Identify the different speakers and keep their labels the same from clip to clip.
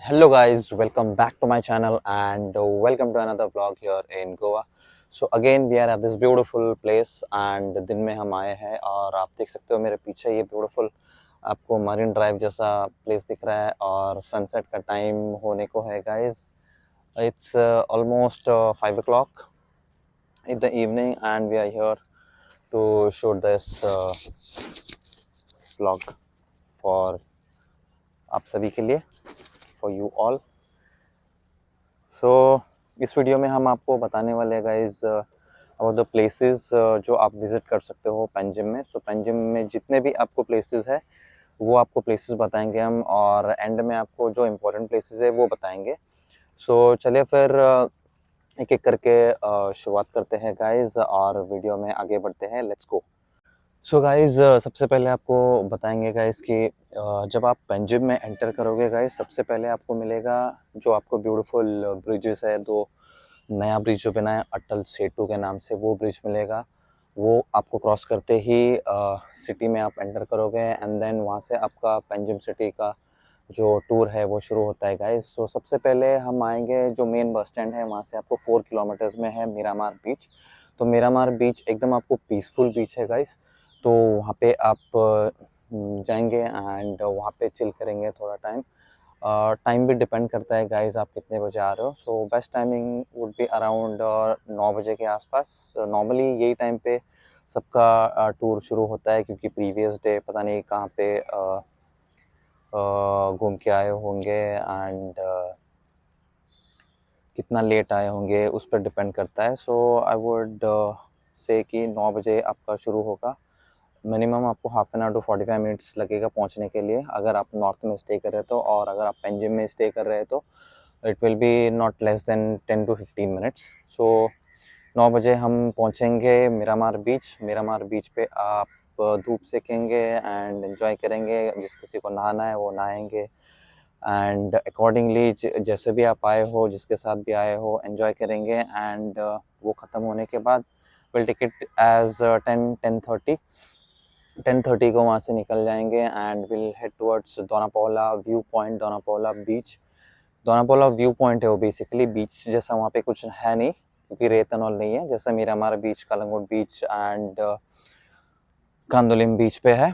Speaker 1: Hello guys, welcome back to my channel and welcome to another vlog here in Goa. So again we are at this beautiful place and दिन में हम आए हैं और आप देख सकते हो मेरे पीछे ये beautiful आपको मरीन ड्राइव जैसा प्लेस दिख रहा है और सनसेट का टाइम होने को है guys. It's almost 5 o'clock in the evening and we are here to shoot this vlog for आप सभी के लिए, for you all. सो इस वीडियो में हम आपको बताने वाले हैं गाइज अबाउट द प्लेसेस जो आप विज़िट कर सकते हो पंजिम में. सो पंजिम में जितने भी आपको प्लेसेस है वो आपको प्लेसेस बताएंगे हम और एंड में आपको जो इम्पोर्टेंट प्लेसेस है वो बताएंगे. सो चलिए फिर एक एक करके शुरुआत करते हैं गाइज और वीडियो में आगे बढ़ते हैं. Let's go. सो गाइज़ सबसे पहले आपको बताएंगे गाइज़ कि जब आप पंजिम में एंटर करोगे गाइज़ सबसे पहले आपको मिलेगा जो आपको ब्यूटीफुल ब्रिजेस है. दो नया ब्रिज जो बना है अटल सेतु के नाम से, वो ब्रिज मिलेगा. वो आपको क्रॉस करते ही सिटी में आप एंटर करोगे एंड देन वहाँ से आपका पंजिम सिटी का जो टूर है वो शुरू होता है गाइज़. सो सबसे पहले हम आएंगे जो मेन बस स्टैंड है वहाँ से आपको 4 किलोमीटर्स में है मीरामार बीच. तो मीरामार बीच एकदम आपको पीसफुल बीच है गाइज़. तो वहाँ पे आप जाएंगे एंड वहाँ पे चिल करेंगे थोड़ा टाइम. टाइम भी डिपेंड करता है गाइज़ आप कितने बजे आ रहे हो. So best timing would be around 9 बजे के आसपास. नॉर्मली यही टाइम पे सबका टूर शुरू होता है क्योंकि प्रीवियस डे पता नहीं कहाँ पे घूम के आए होंगे एंड कितना लेट आए होंगे उस पर डिपेंड करता है. सो आई वुड से कि 9 बजे आपका शुरू होगा. मिनिमम आपको half an hour to 45 minutes लगेगा पहुंचने के लिए अगर आप नॉर्थ में स्टे कर रहे हो तो, और अगर आप पंजिम में स्टे कर रहे हो तो it will be not less than 10 to 15 minutes. So 9 बजे हम पहुंचेंगे मिरामार बीच. मिरामार बीच पे आप धूप सेकेंगे एंड एंजॉय करेंगे. जिस किसी को नहाना है वो नहाएंगे एंड अकॉर्डिंगली जैसे भी आप आए हो जिसके साथ भी आए हो एंजॉय करेंगे एंड वो ख़त्म होने के बाद विल टेक इट एज 10:30 को वहाँ से निकल जाएंगे and will head towards Dona Paula view point. Dona Paula beach, Dona Paula view point है वो बेसिकली बीच जैसा वहाँ पे कुछ है नहीं क्योंकि रेत एंड ऑल नहीं है जैसा हमारा बीच कलंगुट बीच एंड कांदोलिम बीच पे है.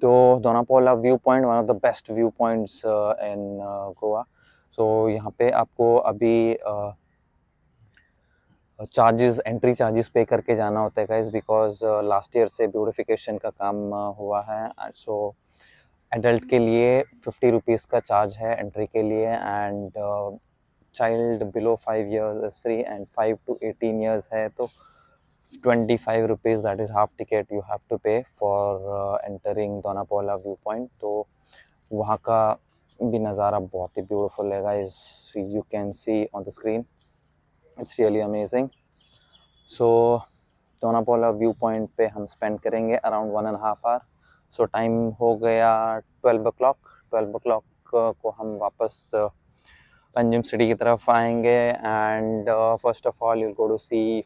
Speaker 1: तो Dona Paula view point one of the best view points in Goa. So यहाँ पे आपको अभी चार्जेस, एंट्री चार्जेस पे करके जाना होता है गाइस बिकॉज लास्ट ईयर से ब्यूटिफिकेशन का काम हुआ है. सो एडल्ट के लिए 50 रुपीज़ का चार्ज है एंट्री के लिए and child below 5 years is free and 5 to 18 years है तो 25 rupees that is half ticket you have to pay for entering Dona Paula view point. तो वहाँ का भी नज़ारा बहुत ही ब्यूटीफुल है guys. You can see on the screen, it's really amazing. So Dona Paula view point पे हम स्पेंड करेंगे अराउंड 1.5 आवर. सो टाइम हो गया 12 o'clock. 12 o'clock को हम वापस पंजिम सिटी की तरफ आएंगे and first of all you go to see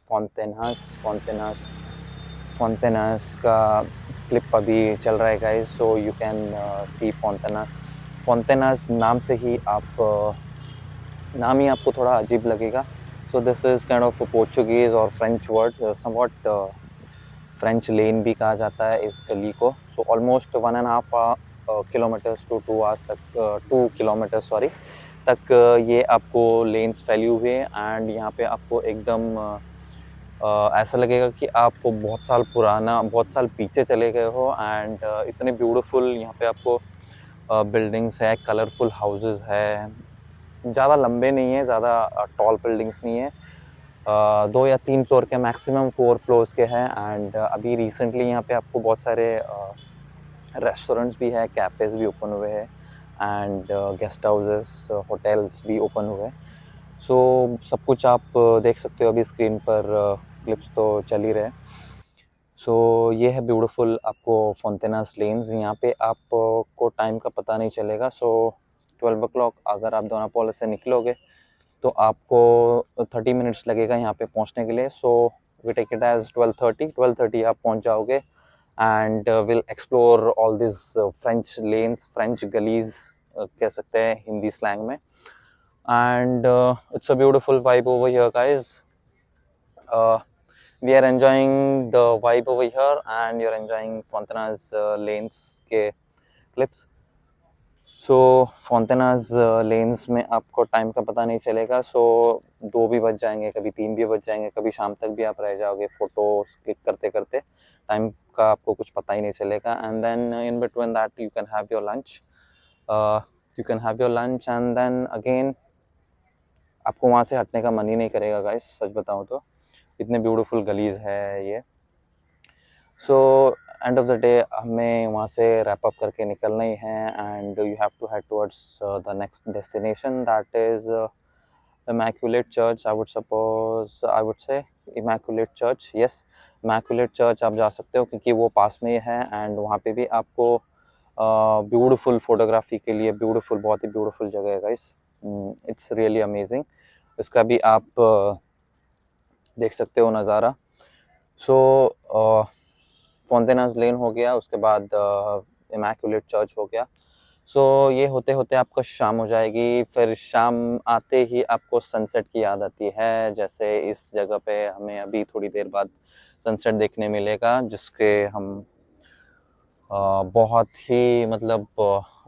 Speaker 1: Fontainhas का क्लिप अभी चल रहा है guys. So you can see Fontainhas नाम से ही आप नाम ही आपको थोड़ा अजीब लगेगा. So this is kind of Portuguese और French word, somewhat French lane भी कहा जाता है इस गली को. So almost 1.5 kilometres to 2 hours तक 2 किलोमीटर सॉरी तक ये आपको लेन्स फैली हुए एंड यहाँ पे आपको एकदम ऐसा लगेगा कि आप बहुत साल पीछे चले गए हो एंड इतने ब्यूटीफुल यहाँ पे आपको बिल्डिंग्स है, कलरफुल हाउसेस है. ज़्यादा लंबे नहीं है, ज़्यादा टॉल बिल्डिंग्स नहीं है. 2 या 3 फ्लोर के मैक्सिमम 4 फ्लोर्स के हैं एंड अभी रिसेंटली यहाँ पे आपको बहुत सारे रेस्टोरेंट्स भी है, कैफ़ेज़ भी ओपन हुए हैं एंड गेस्ट हाउसेस, होटल्स भी ओपन हुए हैं. सो सब कुछ आप देख सकते हो अभी स्क्रीन पर. क्लिप्स तो चल ही रहे. सो ये है ब्यूटीफुल आपको फॉन्टेनास लेन्स. यहाँ पे आपको टाइम का पता नहीं चलेगा. सो 12 o'clock अगर आप दोनापोला से निकलोगे तो आपको 30 मिनट्स लगेगा यहाँ पे पहुँचने के लिए. So we take it as 12:30 आप पहुँच जाओगे and will explore all this French lanes, French गलीज कह सकते हैं हिंदी स्लैंग में. And it's a beautiful vibe over here, guys. We are enjoying the vibe over here, and you're enjoying Fontana's lanes के clips. सो फोंटेनाज lens में आपको time का पता नहीं चलेगा. सो 2 भी बज जाएंगे, कभी 3 भी बज जाएंगे, कभी शाम तक भी आप रह जाओगे फोटोज क्लिक करते करते. टाइम का आपको कुछ पता ही नहीं चलेगा. And then in between that you can have your lunch. And then again आपको वहाँ से हटने का मन ही नहीं करेगा गाइस, सच बताऊँ तो. इतने ब्यूटीफुल गलीज है ये. So end of the day हमें वहाँ से रैप अप करके निकलना ही है. And you have to head towards the next destination, that is immaculate church. I would say immaculate church. Yes, immaculate church आप जा सकते हो क्योंकि वो पास में ही है. एंड वहाँ पे भी आपको ब्यूटीफुल फोटोग्राफी के लिए बहुत ही ब्यूटीफुल जगह है गाइस. It's really amazing. इसका भी आप देख सकते हो नज़ारा. सो फोंटेनाज लेन हो गया, उसके बाद इमैक्युलेट चर्च हो गया. सो ये होते होते आपको शाम हो जाएगी. फिर शाम आते ही आपको सनसेट की याद आती है. जैसे इस जगह पे हमें अभी थोड़ी देर बाद सनसेट देखने मिलेगा, जिसके हम बहुत ही मतलब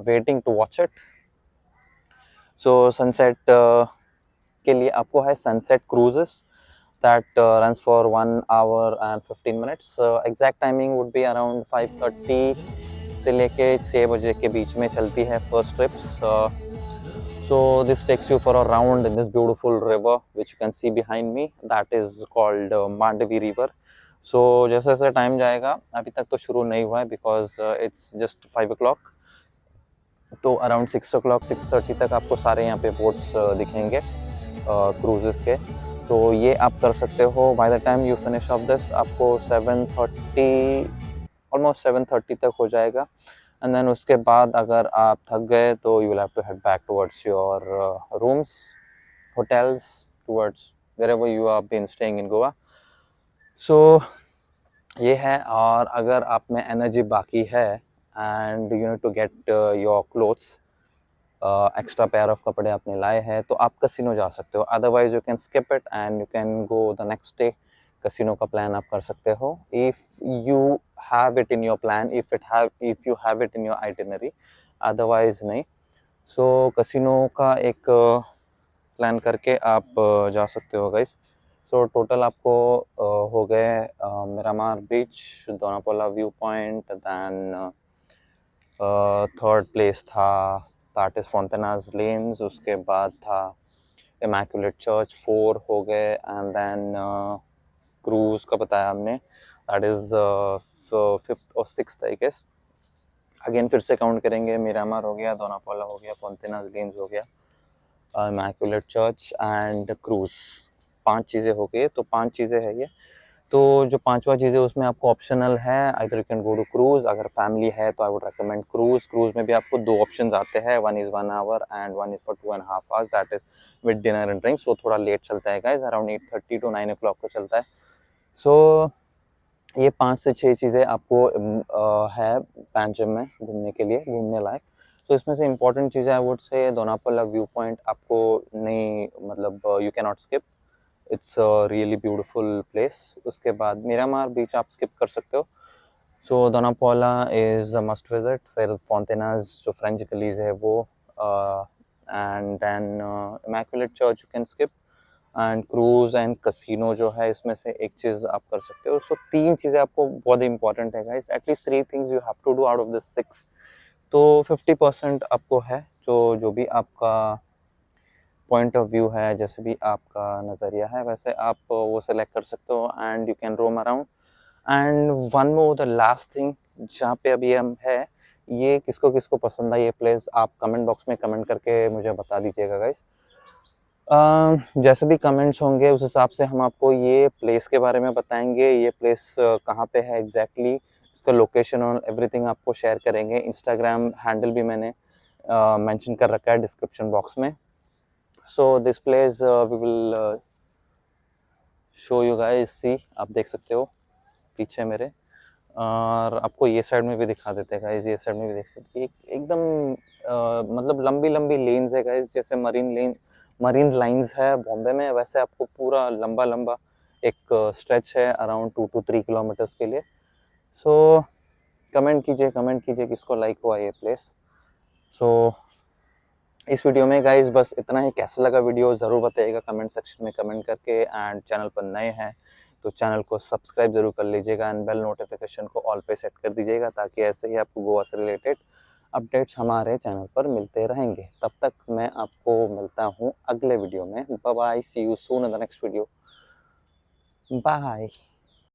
Speaker 1: waiting to watch it. So sunset के लिए आपको है sunset cruises that runs for 1 hour and 15 minutes. Exact timing would be around 5:30 से लेके 6 बजे के बीच में चलती है first trips. So this takes you for a round in this beautiful river which you can see behind me. That is called Mandavi River. So जैसे जैसे time जाएगा, अभी तक तो शुरू नहीं हुआ है because it's just 5 o'clock. तो अराउंड 6 o'clock 6:30 तक आपको सारे यहाँ पे बोट्स दिखेंगे क्रूजेस के. तो ये आप कर सकते हो. By the time you finish off this आपको 7:30 ऑलमोस्ट 7:30 तक हो जाएगा. एंड देन उसके बाद अगर आप थक गए तो you will have to head back towards your rooms, hotels, towards wherever you are been staying in Goa. So ये है. और अगर आप में एनर्जी बाकी है and you need to get your clothes, extra pair of कपड़े आपने लाए हैं, तो आप कसिनो जा सकते हो. Otherwise you can skip it and you can go the next day. Casino का प्लान आप कर सकते हो if you have it in your plan, if you have it in your itinerary. Otherwise नहीं. सो कसिनो का एक प्लान करके आप जा सकते हो गाइस. सो टोटल आपको हो गए Miramar beach, Dona Paula view point, then third place था दैट इज़ फोंटेनाज लेन्स. उसके बाद था इमैक्युलेट चर्च, 4 हो गए. एंड देन क्रूज़ का बताया हमने, दैट इज़ 5th और 6th आई गेस. अगेन फिर से काउंट करेंगे. मिरामार हो गया, दोनापोला हो गया, फोंटेनाज लेन्स हो गया, इमैक्युलेट चर्च एंड क्रूज़. 5 चीज़ें हो गई. तो 5 चीज़ें है ये. तो जो 5वां चीज़ है उसमें आपको ऑप्शनल है, either you can go to cruise. अगर फैमिली है तो I would recommend cruise. Cruise में भी आपको 2 ऑप्शंस आते हैं. One is 1 hour and one is for 2.5 hours. That is with dinner and drinks. So थोड़ा लेट चलता है गाइस, अराउंड 8:30 to 9 o'clock को चलता है. सो ये 5 से 6 चीज़ें आपको है पैंचम में घूमने के लिए, घूमने लायक. तो इसमें से इंपॉर्टेंट चीज़ें आई वुड से दोनापोला व्यू पॉइंट आपको नहीं, मतलब you can not skip. It's a really beautiful place. उसके बाद मिरामार बीच आप स्किप कर सकते हो. So Dona Paula is a must visit. फिर फोंटेनाज जो फ्रेंच गलीज है वो, and then immaculate church you can skip. And cruise and casino जो है, इसमें से एक चीज़ आप कर सकते हो. सो 3 चीज़ें आपको बहुत इंपॉर्टेंट है guys. At least 3 things you have to do out of this 6. तो 50% आपको है. जो भी आपका पॉइंट ऑफ व्यू है, जैसे भी आपका नज़रिया है, वैसे आप वो सेलेक्ट कर सकते हो and you can roam around. And one more the last thing, जहाँ पे अभी हम है, ये किसको किसको पसंद आई ये प्लेस, आप कमेंट बॉक्स में कमेंट करके मुझे बता दीजिएगा गाइस. जैसे भी कमेंट्स होंगे उस हिसाब से हम आपको ये प्लेस के बारे में बताएंगे. ये प्लेस कहाँ पे है एग्जैक्टली, इसका लोकेशन और एवरीथिंग आपको शेयर करेंगे. इंस्टाग्राम हैंडल भी मैंने मेंशन कर रखा है डिस्क्रिप्शन बॉक्स में. So this place we will show you guys. See, आप देख सकते हो पीछे मेरे और आपको ये साइड में भी दिखा देते हैं गाइस, ये साइड में भी देख सकते हैं एकदम मतलब लंबी लंबी लेन्स है गाइस, जैसे मरीन लाइंस है बॉम्बे में, वैसे आपको पूरा लंबा लंबा एक स्ट्रेच है अराउंड 2 to 3 किलोमीटर्स के लिए। सो कमेंट कीजिए किसको लाइक हुआ ये प्लेस। सो इस वीडियो में गाइस बस इतना ही। कैसा लगा वीडियो ज़रूर बताइएगा कमेंट सेक्शन में कमेंट करके। एंड चैनल पर नए हैं तो चैनल को सब्सक्राइब जरूर कर लीजिएगा एंड बेल नोटिफिकेशन को ऑल पे सेट कर दीजिएगा, ताकि ऐसे ही आपको गोवा से रिलेटेड अपडेट्स हमारे चैनल पर मिलते रहेंगे। तब तक मैं आपको मिलता हूँ अगले वीडियो में। Bye bye, see you soon in the next video. Bye.